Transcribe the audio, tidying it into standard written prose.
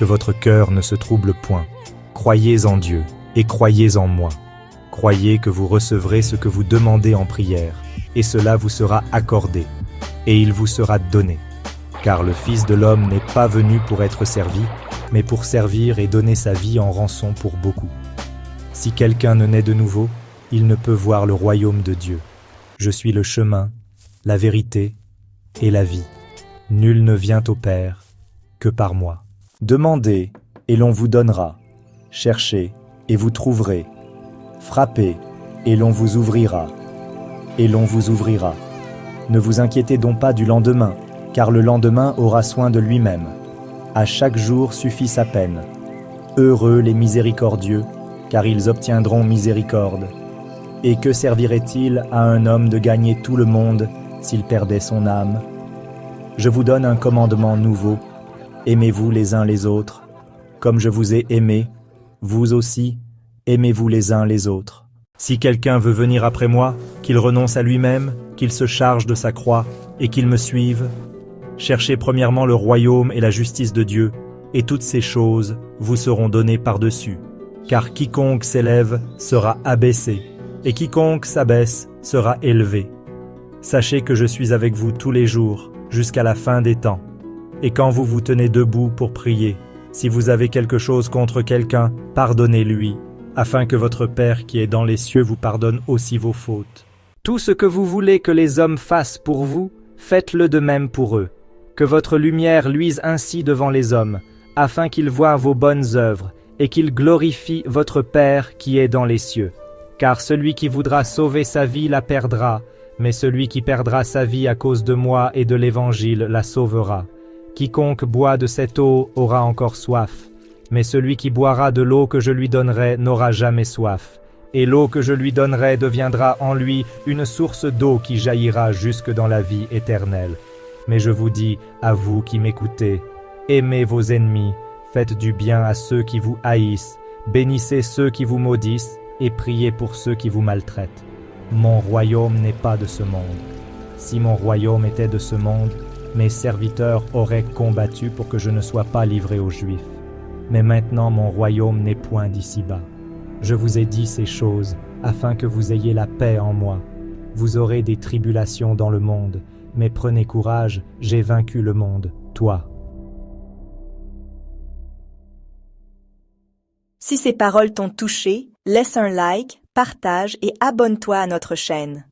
que votre cœur ne se trouble point. Croyez en Dieu et croyez en moi. Croyez que vous recevrez ce que vous demandez en prière, et cela vous sera accordé, et il vous sera donné. Car le Fils de l'homme n'est pas venu pour être servi, mais pour servir et donner sa vie en rançon pour beaucoup. Si quelqu'un ne naît de nouveau, il ne peut voir le royaume de Dieu. Je suis le chemin, la vérité et la vie. Nul ne vient au Père que par moi. Demandez, et l'on vous donnera. Cherchez, et vous trouverez. Frappez, et l'on vous ouvrira. Et l'on vous ouvrira. Ne vous inquiétez donc pas du lendemain, car le lendemain aura soin de lui-même. À chaque jour suffit sa peine. Heureux les miséricordieux, car ils obtiendront miséricorde. Et que servirait-il à un homme de gagner tout le monde s'il perdait son âme? Je vous donne un commandement nouveau. Aimez-vous les uns les autres. Comme je vous ai aimé, vous aussi, aimez-vous les uns les autres. Si quelqu'un veut venir après moi, qu'il renonce à lui-même, qu'il se charge de sa croix et qu'il me suive. Cherchez premièrement le royaume et la justice de Dieu, et toutes ces choses vous seront données par-dessus. Car quiconque s'élève sera abaissé, et quiconque s'abaisse sera élevé. Sachez que je suis avec vous tous les jours, jusqu'à la fin des temps. Et quand vous vous tenez debout pour prier, si vous avez quelque chose contre quelqu'un, pardonnez-lui, afin que votre Père qui est dans les cieux vous pardonne aussi vos fautes. Tout ce que vous voulez que les hommes fassent pour vous, faites-le de même pour eux. Que votre lumière luise ainsi devant les hommes, afin qu'ils voient vos bonnes œuvres, et qu'ils glorifient votre Père qui est dans les cieux. Car celui qui voudra sauver sa vie la perdra, mais celui qui perdra sa vie à cause de moi et de l'Évangile la sauvera. Quiconque boit de cette eau aura encore soif, mais celui qui boira de l'eau que je lui donnerai n'aura jamais soif. Et l'eau que je lui donnerai deviendra en lui une source d'eau qui jaillira jusque dans la vie éternelle. Mais je vous dis, à vous qui m'écoutez, aimez vos ennemis, faites du bien à ceux qui vous haïssent, bénissez ceux qui vous maudissent, et priez pour ceux qui vous maltraitent. Mon royaume n'est pas de ce monde. Si mon royaume était de ce monde, mes serviteurs auraient combattu pour que je ne sois pas livré aux Juifs. Mais maintenant mon royaume n'est point d'ici-bas. Je vous ai dit ces choses, afin que vous ayez la paix en moi. Vous aurez des tribulations dans le monde, mais prenez courage, j'ai vaincu le monde, toi. Si ces paroles t'ont touché, laisse un like, partage et abonne-toi à notre chaîne.